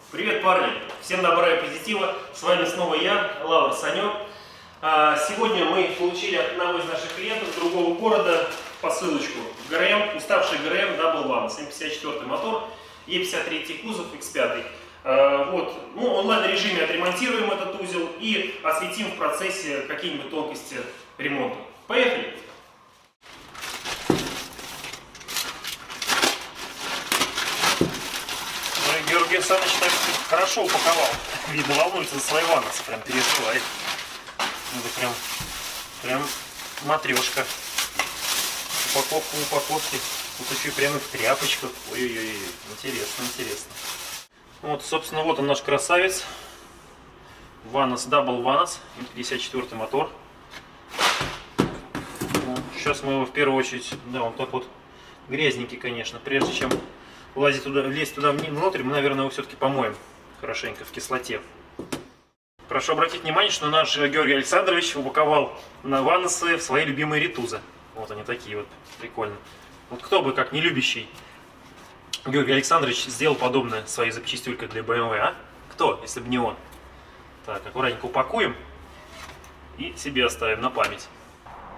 Привет, парни! Всем добра и позитива! С вами снова я, Лавр Санек. Сегодня мы получили от одного из наших клиентов другого города посылочку. ГРМ, уставший ГРМ Double One, 754 мотор, Е53 кузов, X5. Онлайн режиме отремонтируем этот узел и осветим в процессе какие-нибудь тонкости ремонта. Поехали! Георгий Александрович так хорошо упаковал. Видно, волнуется за свои ванусы, прям переживает. Это прям матрешка. Упаковка упаковки. Тут еще и прямо в тряпочках. Ой-ой-ой, интересно. Вот, собственно, вот он наш красавец. Ванос Double Vanoss, 54 мотор. Сейчас мы его в первую очередь, да, он так вот грязненький, конечно. Прежде чем лезть туда внутрь, мы, наверное, его все-таки помоем хорошенько в кислоте. Прошу обратить внимание, что наш Георгий Александрович упаковал на ваносы в свои любимые ритузы. Вот они такие вот, прикольно. Вот кто бы, как не любящий Георгий Александрович, сделал подобное своей запчастюлькой для BMW, а? Кто, если бы не он? Так, аккуратненько упакуем и себе оставим на память.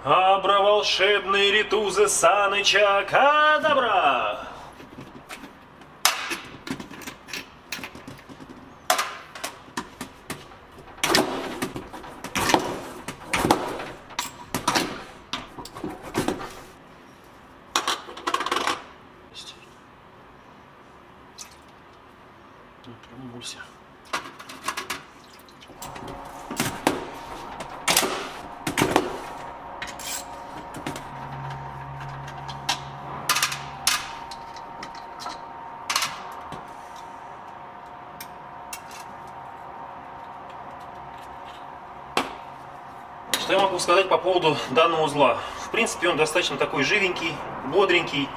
Абра волшебные ритузы Саныча Кадабра! Прям эмульсия. Что я могу сказать по поводу данного узла? В принципе, он достаточно такой живенький, бодренький.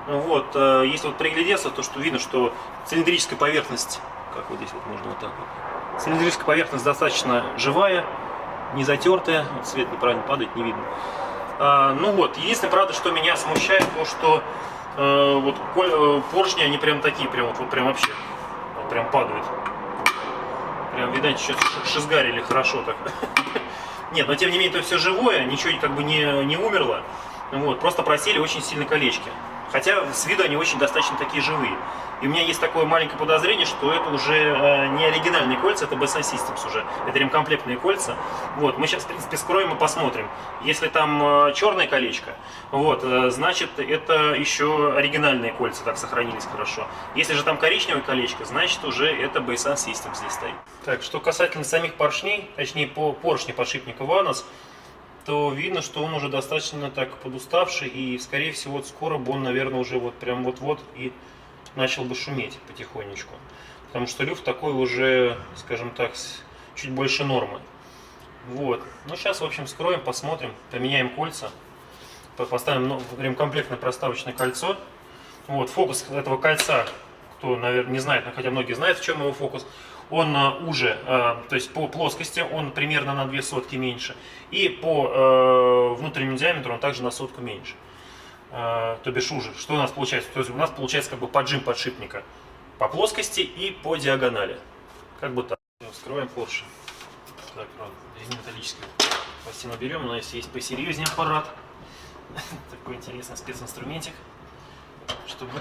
Вот, если вот приглядеться, то что видно, что цилиндрическая поверхность, как вот здесь вот можно вот так вот, цилиндрическая поверхность достаточно живая, не затертая, вот свет неправильно падает, не видно. Единственное, правда, что меня смущает, то что поршни, они прям такие, прям вообще, вот прям падают. Прям, видать, что шизгарили хорошо так. Нет, но тем не менее, это все живое, ничего как бы не умерло. Вот, просто просели очень сильно колечки. Хотя с виду они очень достаточно такие живые. И у меня есть такое маленькое подозрение, что это уже не оригинальные кольца, это BSA Systems уже. Это ремкомплектные кольца. Вот, мы сейчас, в принципе, скроем и посмотрим. Если там черное колечко, вот, значит, это еще оригинальные кольца, так сохранились хорошо. Если же там коричневое колечко, значит, уже это BSA Systems здесь стоит. Так, что касательно самих поршней, точнее, по поршню подшипника Vanoss, то видно, что он уже достаточно так подуставший, и, скорее всего, скоро бы он, наверное, уже вот прям вот-вот и начал бы шуметь потихонечку. Потому что люфт такой уже, скажем так, чуть больше нормы. Вот. Ну, сейчас, в общем, скроем, посмотрим, поменяем кольца, поставим ремкомплектное проставочное кольцо. Вот, фокус этого кольца, кто, наверное, не знает, но хотя многие знают, в чем его фокус. Он уже, то есть по плоскости он примерно на 0,02 меньше. И по внутреннему диаметру он также на 1 меньше. То бишь уже. Что у нас получается? То есть у нас получается как бы поджим подшипника по плоскости и по диагонали. Как бы так. Вскрываем поршень. Так, металлическую пластину берем. У нас есть посерьезнее аппарат. Такой интересный специнструментик. Чтобы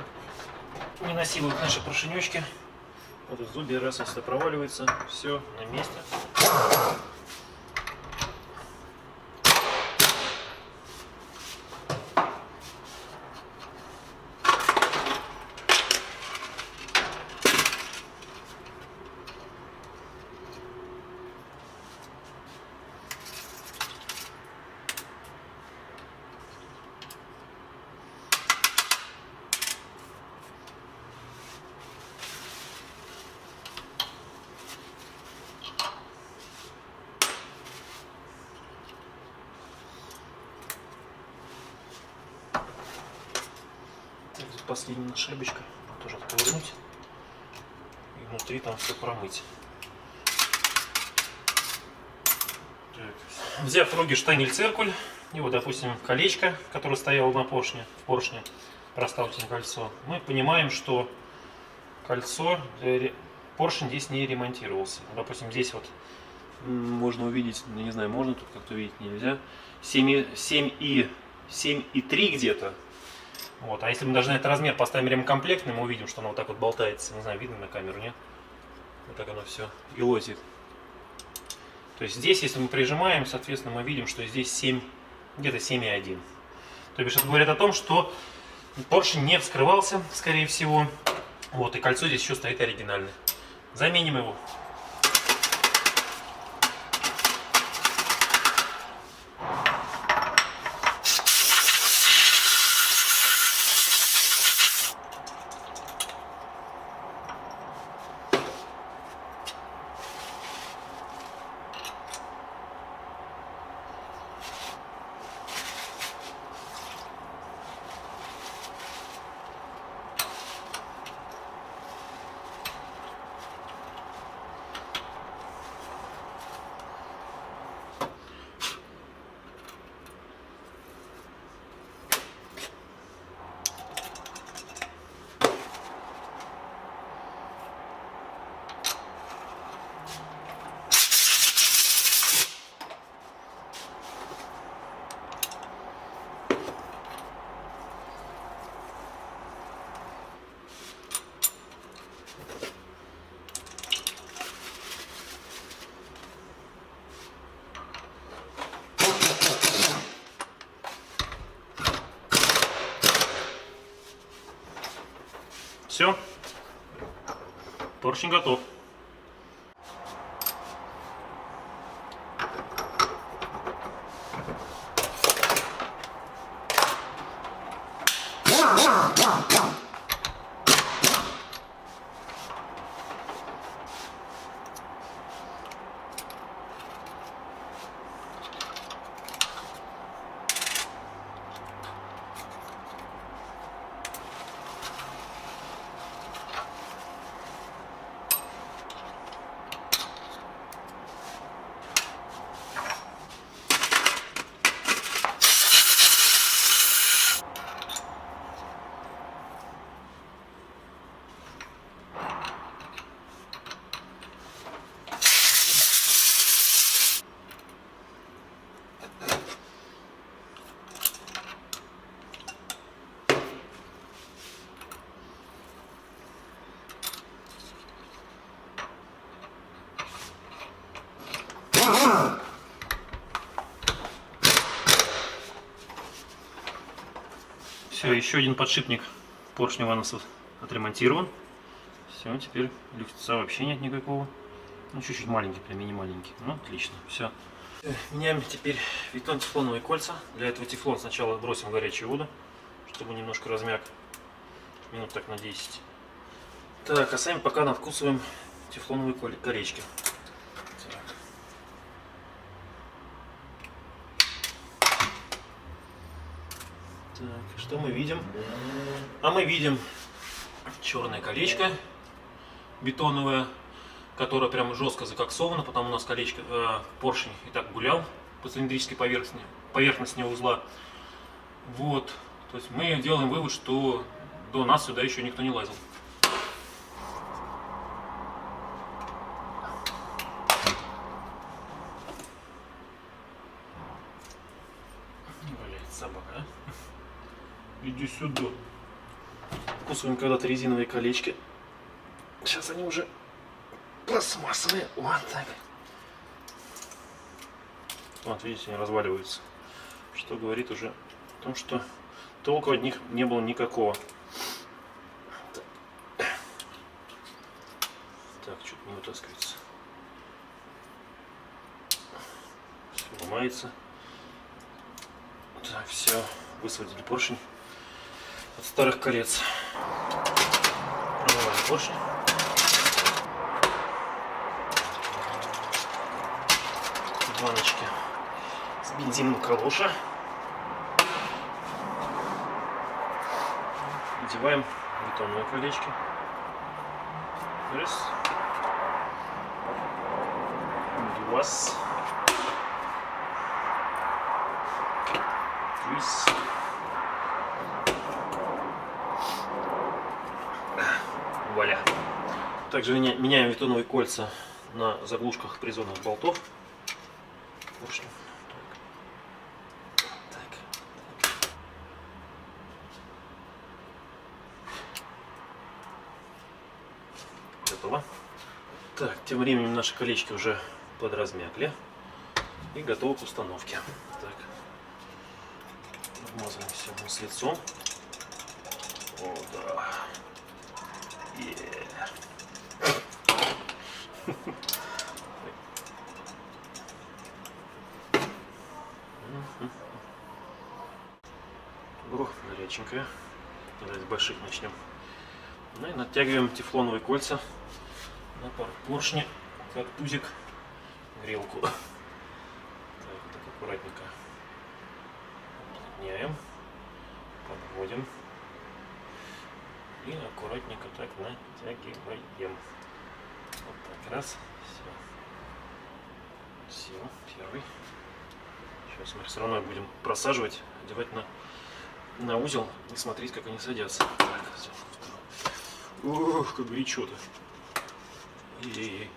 не насиловать наши поршенечки. Вот в зубе раз, если проваливается, все на месте. Последняя шайбочка, тоже отковырнуть и внутри там все промыть. Так. Взяв в руки штангель-циркуль и вот, допустим, колечко, которое стояло на поршне, в поршне, проставочное кольцо, мы понимаем, что кольцо поршень здесь не ремонтировался. Допустим, здесь вот можно увидеть, не знаю, можно тут как-то увидеть, нельзя. 7,3 где-то. Вот. А если мы даже на этот размер поставим ремкомплектный, мы увидим, что оно вот так вот болтается. Не знаю, видно на камеру, нет? Вот так оно все и лозит. То есть здесь, если мы прижимаем, соответственно, мы видим, что здесь 7, где-то 7,1. То бишь это говорит о том, что поршень не вскрывался, скорее всего. Вот, и кольцо здесь еще стоит оригинальное. Заменим его. Все, поршень готов. Все, еще один подшипник поршня Ваносов отремонтирован. Все, теперь люфтца вообще нет никакого. Ну, чуть-чуть маленький, прям мини-маленький. Ну, отлично, все. Меняем теперь витон-тефлоновые кольца. Для этого тефлон сначала бросим в горячую воду, чтобы немножко размяк. Минут так на 10. Так, а сами пока надкусываем тефлоновые колечки. Так, что мы видим? А мы видим черное колечко бетоновое, которое прямо жестко закоксовано, потому у нас колечко, поршень и так гулял по цилиндрической поверхности узла. Вот, то есть мы делаем вывод, что до нас сюда еще никто не лазил. Валяется собака, а? Иди сюда. Вкусываем когда-то резиновые колечки. Сейчас они уже пластмассовые. Вот так. Вот, видите, они разваливаются. Что говорит уже о том, что толку от них не было никакого. Так, что-то не вытаскивается. Все ломается. Так, все. Высвободили поршень от старых колец. Промываем поршень. Баночки с бензином калоша. Надеваем бетонные колечки. Раз. Два. Три. Вуаля. Также меняем витоновые кольца на заглушках призонных болтов. Поршнем. Готово. Так, тем временем наши колечки уже подразмякли и готовы к установке. Так, вмазываем все с лицом. О, да. Ох, горяченькая. Давайте с больших начнем. Ну и натягиваем тефлоновые кольца на поршне, как тузик, грелку. Так, так аккуратненько уплотняем, подводим и аккуратненько так натягиваем. Вот так, раз, все, сел, первый. Сейчас мы все равно будем просаживать, одевать на узел и смотреть, как они садятся. Так, все, второй. Ох, как горячо-то. Ей-ей-ей.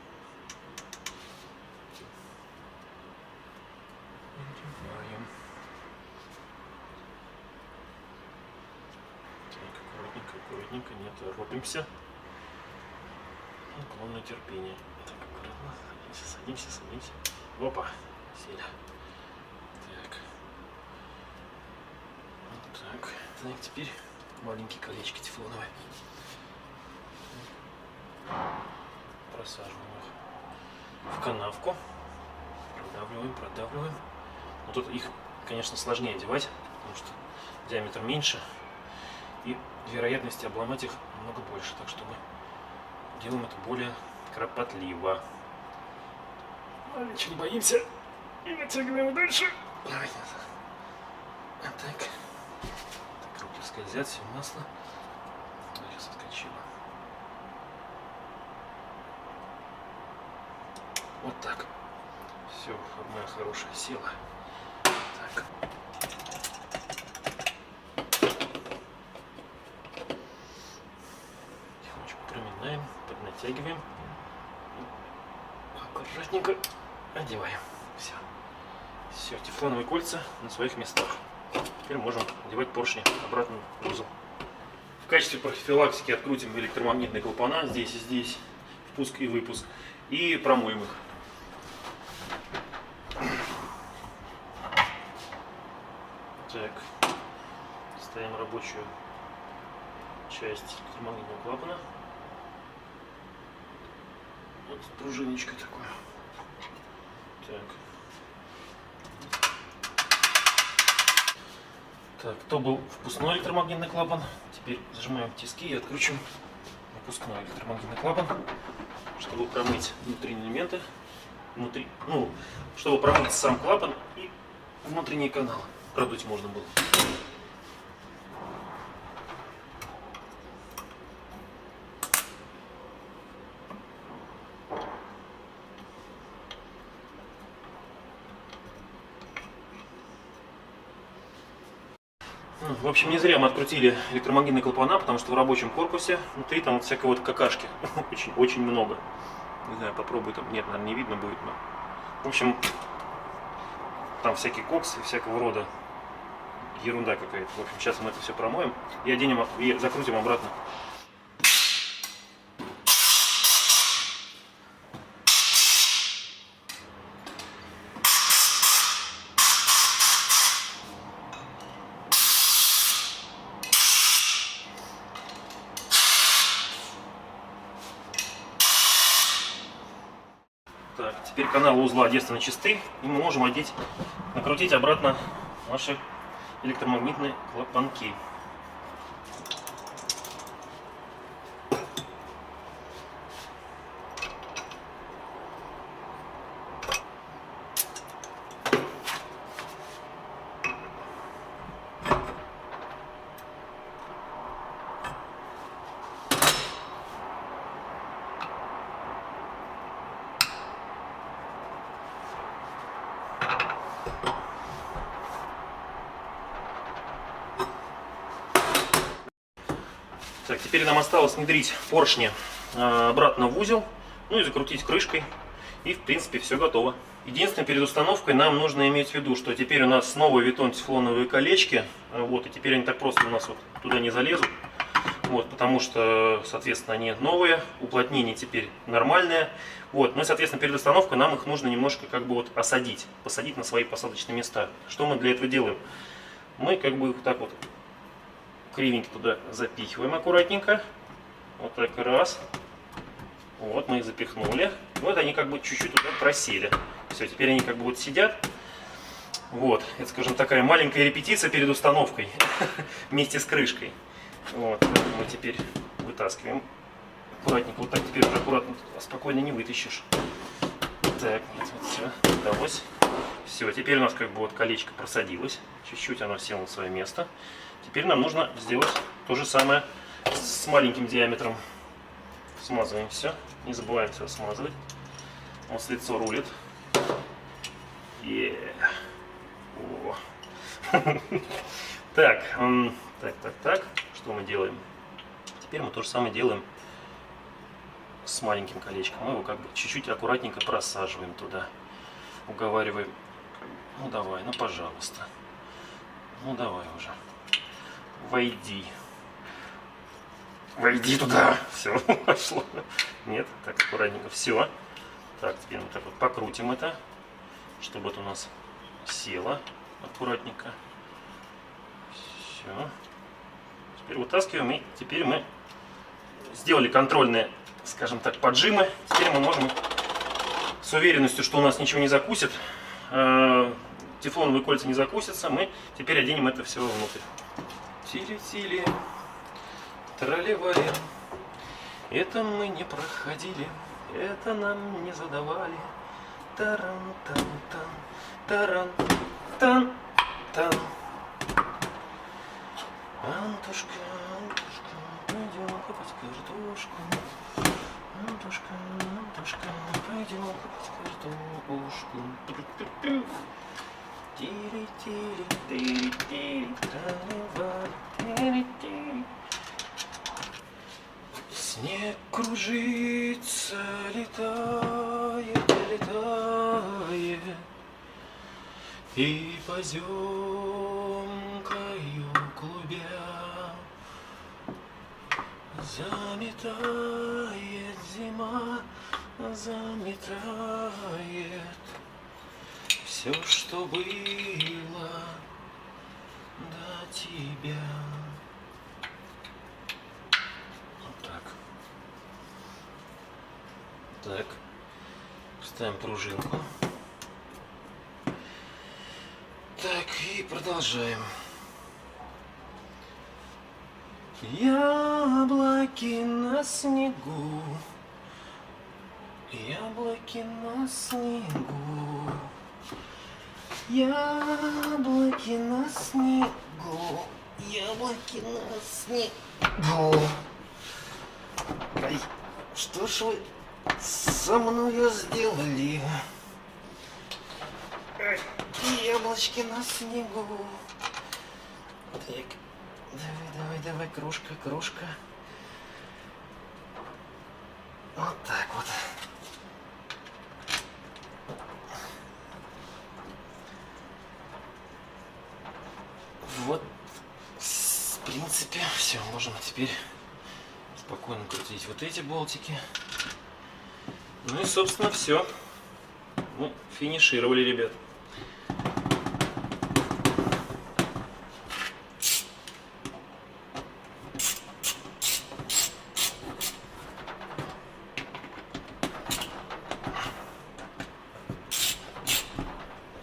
Так, аккуратненько, аккуратненько, не торопимся. И главное терпение. Так, аккуратно. Садимся, садимся. Опа, сели. Так. Вот так. Так, теперь маленькие колечки тефлоновые. Просаживаем их в канавку. Продавливаем, продавливаем. Но тут их, конечно, сложнее одевать, потому что диаметр меньше. И вероятности обломать их намного больше. Так что мы делаем это более кропотливо. Ничего не боимся. И натягиваем дальше. Вот так. Так, руки скользят, все масло. Сейчас отскочило. Вот так. Все, моя хорошая села. Так. Тихонечко проминаем, поднатягиваем. Аккуратненько одеваем. Все. Все, тефлоновые кольца на своих местах. Теперь можем одевать поршни обратно в узел. В качестве профилактики открутим электромагнитные клапана здесь и здесь. Впуск и выпуск. И промоем их. Так, ставим рабочую часть электромагнитного клапана. Вот с пружиночкой такой. Так, то был впускной электромагнитный клапан. Теперь зажимаем тиски и откручиваем выпускной электромагнитный клапан, чтобы промыть внутренние элементы, чтобы промыть сам клапан и внутренние каналы. Продуть можно было. В общем, не зря мы открутили электромагнитные клапана, потому что в рабочем корпусе внутри там вот всякой вот какашки очень много. Не знаю, попробуй там. Нет, наверное, не видно будет, но... В общем, там всякий кокс и всякого рода ерунда какая-то. В общем, сейчас мы это все промоем и оденем, и закрутим обратно. Так, теперь каналы узла девственно чисты, и мы можем накрутить обратно наши электромагнитные клапанки. Теперь нам осталось внедрить поршни обратно в узел, ну и закрутить крышкой. И в принципе все готово. Единственное, перед установкой нам нужно иметь в виду, что теперь у нас новые Витон тефлоновые колечки. Вот, и теперь они так просто у нас вот туда не залезут. Вот, потому что, соответственно, они новые, уплотнение теперь нормальное. Вот, ну и, соответственно, перед установкой нам их нужно немножко как бы вот осадить, посадить на свои посадочные места. Что мы для этого делаем? Мы как бы их так вот кривенько туда запихиваем аккуратненько. Вот так раз. Вот, мы их запихнули. Вот они как бы чуть-чуть туда просели. Все, теперь они как бы вот сидят. Вот, это, скажем, такая маленькая репетиция перед установкой вместе с крышкой. Вот, мы теперь вытаскиваем аккуратненько. Вот так теперь уже аккуратно, спокойно не вытащишь. Так, нет, вот все, удалось. Все, теперь у нас как бы вот колечко просадилось. Чуть-чуть оно село на свое место. Теперь нам нужно сделать то же самое с маленьким диаметром. Смазываем все. Не забываем все смазывать. Вот с лицо рулит. О. Так. Что мы делаем? Теперь мы то же самое делаем с маленьким колечком. Мы его как бы чуть-чуть аккуратненько просаживаем туда. Уговариваем. Ну давай, ну пожалуйста. Ну давай уже. Войди. Войди туда. Все, пошло. Нет, так аккуратненько. Все. Так, теперь мы так вот покрутим это, чтобы это у нас село аккуратненько. Все. Теперь вытаскиваем, и теперь мы сделали контрольные, скажем так, поджимы. Теперь мы можем с уверенностью, что у нас ничего не закусит, тефлоновые кольца не закусятся, мы теперь оденем это все внутрь. Тили-тили, тролливали, это мы не проходили, это нам не задавали. Таран-тан-тан, таран-тан-тан. Антошка, Антошка, пойдем копать картошку. Антошка, Антошка, пойдем копать картошку. Тири-тири, тири-тири, тролливали, тири-тири. Снег кружится, летает, летает, и поземкою клубя заметает зима, заметает все, что было до тебя. Вот так. Так. Ставим пружинку. Так, и продолжаем. Яблоки на снегу, яблоки на снегу, яблоки на снегу, яблоки на снегу. Ай, что ж вы со мною сделали? Яблочки на снегу. Так, давай, крошка. Вот так вот. Вот, в принципе, все, можно теперь спокойно крутить вот эти болтики. Ну и, собственно, все. Ну, финишировали, ребят.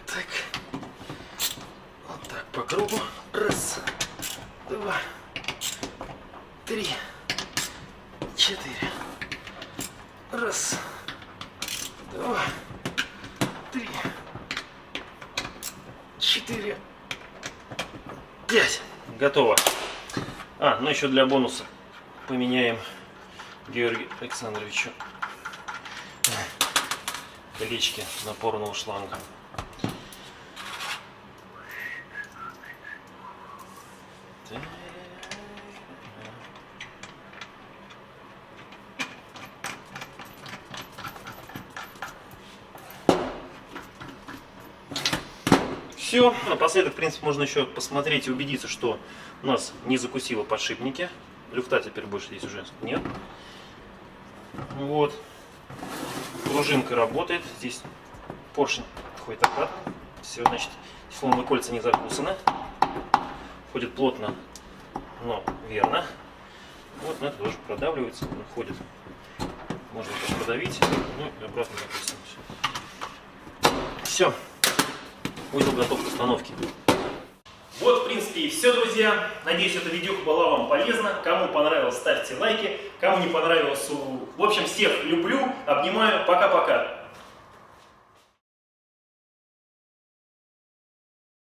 Так. Вот так по кругу. Раз, два, три, четыре. Раз, два, три, четыре, пять. Готово. Ну еще для бонуса поменяем Георгию Александровичу колечки напорного шланга. Все. Напоследок, в принципе, можно еще посмотреть и убедиться, что у нас не закусило подшипники. Люфта теперь больше здесь уже нет. Вот. Пружинка работает. Здесь поршень ходит обратно. Все, значит, силовые кольца не закусаны. Ходит плотно, но верно. Вот на это тоже продавливается, он ходит. Можно тоже подавить, ну и обратно закусывать. Все. Узел готов к установке. Вот, в принципе, и все, друзья. Надеюсь, эта видео была вам полезна. Кому понравилось, ставьте лайки. Кому не понравилось, в общем, всех люблю, обнимаю. Пока-пока.